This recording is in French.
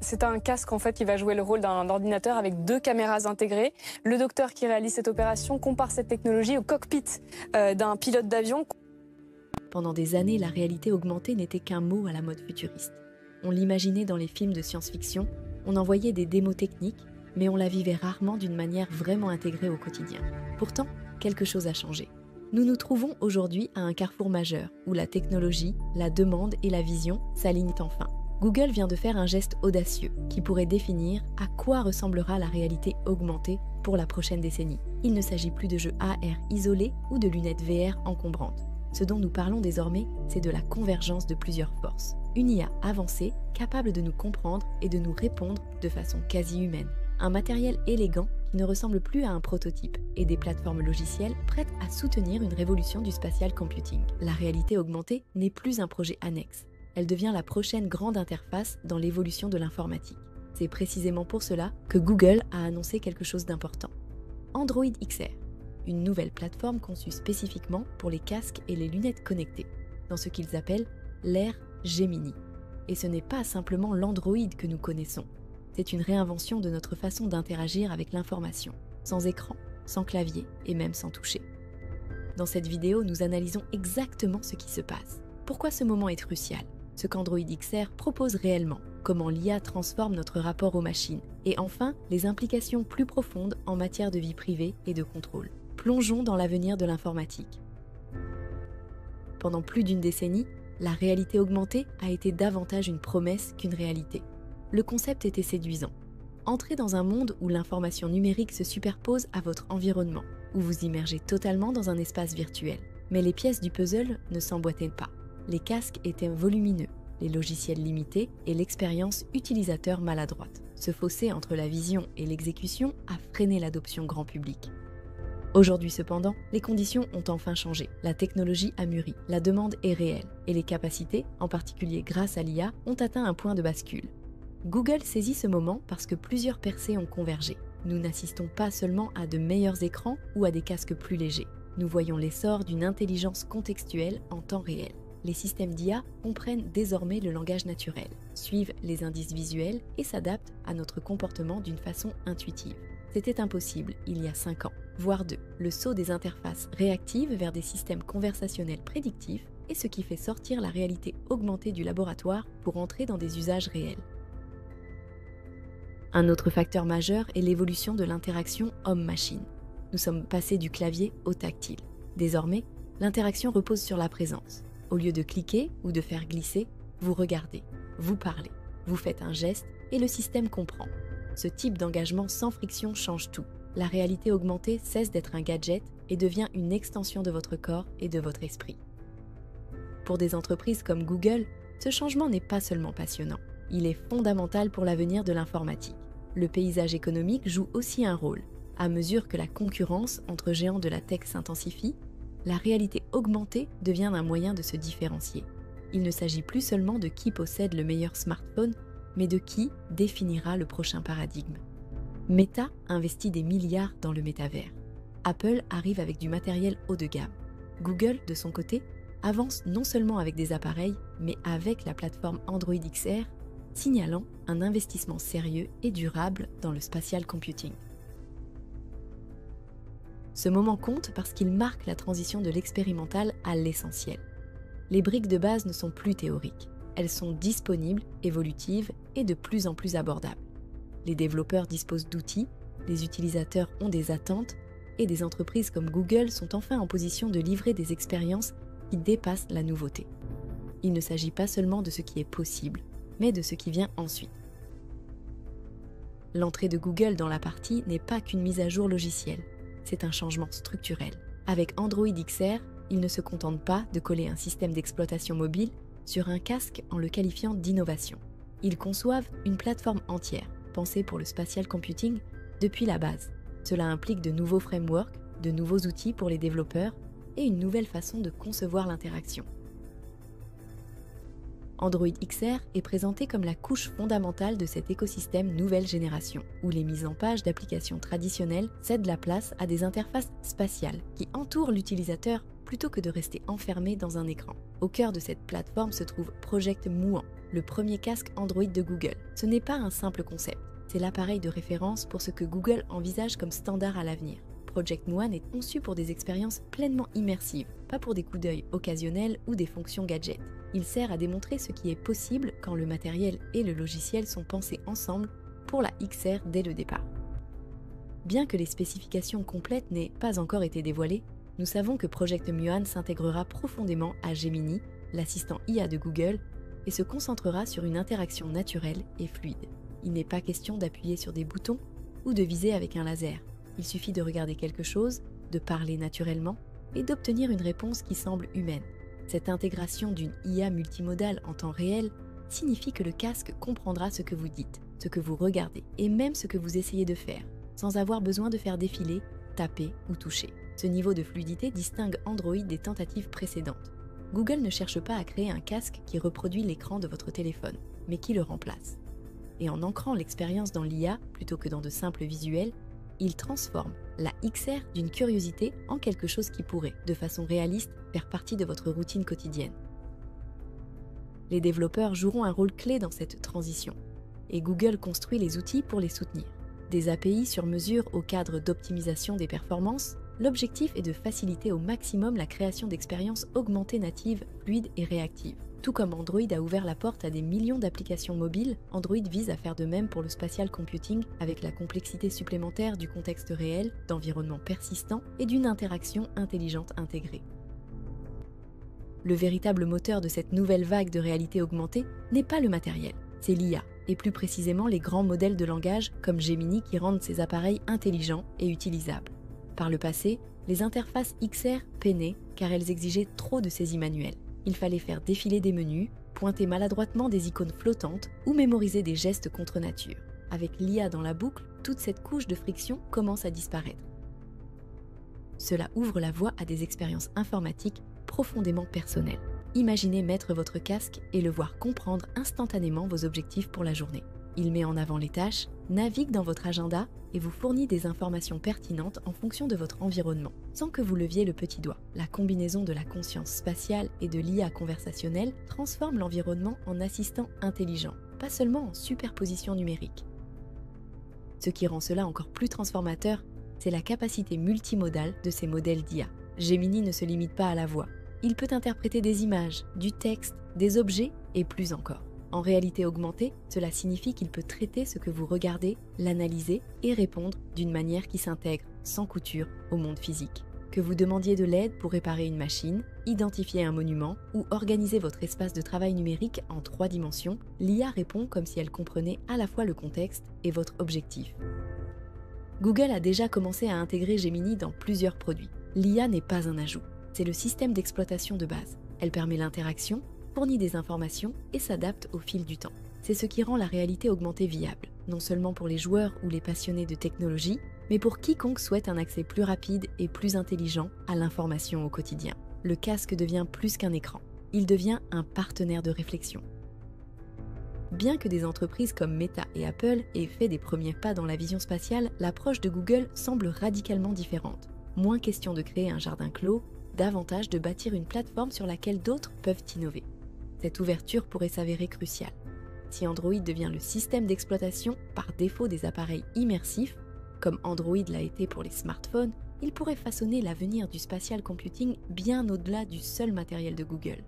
C'est un casque en fait qui va jouer le rôle d'un ordinateur avec 2 caméras intégrées. Le docteur qui réalise cette opération compare cette technologie au cockpit d'un pilote d'avion. Pendant des années, la réalité augmentée n'était qu'un mot à la mode futuriste. On l'imaginait dans les films de science-fiction, on en voyait des démos techniques, mais on la vivait rarement d'une manière vraiment intégrée au quotidien. Pourtant, quelque chose a changé. Nous nous trouvons aujourd'hui à un carrefour majeur, où la technologie, la demande et la vision s'alignent enfin. Google vient de faire un geste audacieux, qui pourrait définir à quoi ressemblera la réalité augmentée pour la prochaine décennie. Il ne s'agit plus de jeux AR isolés ou de lunettes VR encombrantes. Ce dont nous parlons désormais, c'est de la convergence de plusieurs forces. Une IA avancée, capable de nous comprendre et de nous répondre de façon quasi humaine. Un matériel élégant qui ne ressemble plus à un prototype et des plateformes logicielles prêtes à soutenir une révolution du spatial computing. La réalité augmentée n'est plus un projet annexe. Elle devient la prochaine grande interface dans l'évolution de l'informatique. C'est précisément pour cela que Google a annoncé quelque chose d'important. Android XR, une nouvelle plateforme conçue spécifiquement pour les casques et les lunettes connectées, dans ce qu'ils appellent l'ère Gemini. Et ce n'est pas simplement l'Android que nous connaissons. C'est une réinvention de notre façon d'interagir avec l'information, sans écran, sans clavier et même sans toucher. Dans cette vidéo, nous analysons exactement ce qui se passe. Pourquoi ce moment est crucial? Ce qu'Android XR propose réellement, comment l'IA transforme notre rapport aux machines, et enfin, les implications plus profondes en matière de vie privée et de contrôle. Plongeons dans l'avenir de l'informatique. Pendant plus d'une décennie, la réalité augmentée a été davantage une promesse qu'une réalité. Le concept était séduisant. Entrez dans un monde où l'information numérique se superpose à votre environnement, où vous immergez totalement dans un espace virtuel. Mais les pièces du puzzle ne s'emboîtaient pas. Les casques étaient volumineux, les logiciels limités et l'expérience utilisateur maladroite. Ce fossé entre la vision et l'exécution a freiné l'adoption grand public. Aujourd'hui cependant, les conditions ont enfin changé. La technologie a mûri, la demande est réelle, et les capacités, en particulier grâce à l'IA, ont atteint un point de bascule. Google saisit ce moment parce que plusieurs percées ont convergé. Nous n'assistons pas seulement à de meilleurs écrans ou à des casques plus légers. Nous voyons l'essor d'une intelligence contextuelle en temps réel. Les systèmes d'IA comprennent désormais le langage naturel, suivent les indices visuels et s'adaptent à notre comportement d'une façon intuitive. C'était impossible il y a 5 ans, voire 2. Le saut des interfaces réactives vers des systèmes conversationnels prédictifs est ce qui fait sortir la réalité augmentée du laboratoire pour entrer dans des usages réels. Un autre facteur majeur est l'évolution de l'interaction homme-machine. Nous sommes passés du clavier au tactile. Désormais, l'interaction repose sur la présence. Au lieu de cliquer ou de faire glisser, vous regardez, vous parlez, vous faites un geste et le système comprend. Ce type d'engagement sans friction change tout. La réalité augmentée cesse d'être un gadget et devient une extension de votre corps et de votre esprit. Pour des entreprises comme Google, ce changement n'est pas seulement passionnant, il est fondamental pour l'avenir de l'informatique. Le paysage économique joue aussi un rôle. À mesure que la concurrence entre géants de la tech s'intensifie, la réalité augmentée devient un moyen de se différencier. Il ne s'agit plus seulement de qui possède le meilleur smartphone, mais de qui définira le prochain paradigme. Meta investit des milliards dans le métavers. Apple arrive avec du matériel haut de gamme. Google, de son côté, avance non seulement avec des appareils, mais avec la plateforme Android XR, signalant un investissement sérieux et durable dans le spatial computing. Ce moment compte parce qu'il marque la transition de l'expérimental à l'essentiel. Les briques de base ne sont plus théoriques. Elles sont disponibles, évolutives et de plus en plus abordables. Les développeurs disposent d'outils, les utilisateurs ont des attentes et des entreprises comme Google sont enfin en position de livrer des expériences qui dépassent la nouveauté. Il ne s'agit pas seulement de ce qui est possible, mais de ce qui vient ensuite. L'entrée de Google dans la partie n'est pas qu'une mise à jour logicielle, c'est un changement structurel. Avec Android XR, ils ne se contentent pas de coller un système d'exploitation mobile sur un casque en le qualifiant d'innovation. Ils conçoivent une plateforme entière, pensée pour le spatial computing depuis la base. Cela implique de nouveaux frameworks, de nouveaux outils pour les développeurs et une nouvelle façon de concevoir l'interaction. Android XR est présenté comme la couche fondamentale de cet écosystème nouvelle génération, où les mises en page d'applications traditionnelles cèdent la place à des interfaces spatiales qui entourent l'utilisateur plutôt que de rester enfermé dans un écran. Au cœur de cette plateforme se trouve Project Muon, le premier casque Android de Google. Ce n'est pas un simple concept, c'est l'appareil de référence pour ce que Google envisage comme standard à l'avenir. Project Muon est conçu pour des expériences pleinement immersives, pas pour des coups d'œil occasionnels ou des fonctions gadgets. Il sert à démontrer ce qui est possible quand le matériel et le logiciel sont pensés ensemble pour la XR dès le départ. Bien que les spécifications complètes n'aient pas encore été dévoilées, nous savons que Project Muon s'intégrera profondément à Gemini, l'assistant IA de Google, et se concentrera sur une interaction naturelle et fluide. Il n'est pas question d'appuyer sur des boutons ou de viser avec un laser. Il suffit de regarder quelque chose, de parler naturellement et d'obtenir une réponse qui semble humaine. Cette intégration d'une IA multimodale en temps réel signifie que le casque comprendra ce que vous dites, ce que vous regardez et même ce que vous essayez de faire, sans avoir besoin de faire défiler, taper ou toucher. Ce niveau de fluidité distingue Android des tentatives précédentes. Google ne cherche pas à créer un casque qui reproduit l'écran de votre téléphone, mais qui le remplace. Et en ancrant l'expérience dans l'IA plutôt que dans de simples visuels, il transforme la XR d'une curiosité en quelque chose qui pourrait, de façon réaliste, faire partie de votre routine quotidienne. Les développeurs joueront un rôle clé dans cette transition, et Google construit les outils pour les soutenir. Des API sur mesure au cadre d'optimisation des performances, l'objectif est de faciliter au maximum la création d'expériences augmentées natives, fluides et réactives. Tout comme Android a ouvert la porte à des millions d'applications mobiles, Android vise à faire de même pour le spatial computing avec la complexité supplémentaire du contexte réel, d'environnements persistants et d'une interaction intelligente intégrée. Le véritable moteur de cette nouvelle vague de réalité augmentée n'est pas le matériel, c'est l'IA, et plus précisément les grands modèles de langage comme Gemini qui rendent ces appareils intelligents et utilisables. Par le passé, les interfaces XR peinaient car elles exigeaient trop de saisie manuelle. Il fallait faire défiler des menus, pointer maladroitement des icônes flottantes ou mémoriser des gestes contre nature. Avec l'IA dans la boucle, toute cette couche de friction commence à disparaître. Cela ouvre la voie à des expériences informatiques profondément personnelles. Imaginez mettre votre casque et le voir comprendre instantanément vos objectifs pour la journée. Il met en avant les tâches, navigue dans votre agenda et vous fournit des informations pertinentes en fonction de votre environnement, sans que vous leviez le petit doigt. La combinaison de la conscience spatiale et de l'IA conversationnelle transforme l'environnement en assistant intelligent, pas seulement en superposition numérique. Ce qui rend cela encore plus transformateur, c'est la capacité multimodale de ces modèles d'IA. Gemini ne se limite pas à la voix. Il peut interpréter des images, du texte, des objets et plus encore. En réalité augmentée, cela signifie qu'il peut traiter ce que vous regardez, l'analyser et répondre d'une manière qui s'intègre sans couture au monde physique. Que vous demandiez de l'aide pour réparer une machine, identifier un monument ou organiser votre espace de travail numérique en 3 dimensions, l'IA répond comme si elle comprenait à la fois le contexte et votre objectif. Google a déjà commencé à intégrer Gemini dans plusieurs produits. L'IA n'est pas un ajout, c'est le système d'exploitation de base. Elle permet l'interaction, fournit des informations et s'adapte au fil du temps. C'est ce qui rend la réalité augmentée viable, non seulement pour les joueurs ou les passionnés de technologie, mais pour quiconque souhaite un accès plus rapide et plus intelligent à l'information au quotidien. Le casque devient plus qu'un écran, il devient un partenaire de réflexion. Bien que des entreprises comme Meta et Apple aient fait des premiers pas dans la vision spatiale, l'approche de Google semble radicalement différente. Moins question de créer un jardin clos, davantage de bâtir une plateforme sur laquelle d'autres peuvent innover. Cette ouverture pourrait s'avérer cruciale. Si Android devient le système d'exploitation par défaut des appareils immersifs, comme Android l'a été pour les smartphones, il pourrait façonner l'avenir du spatial computing bien au-delà du seul matériel de Google.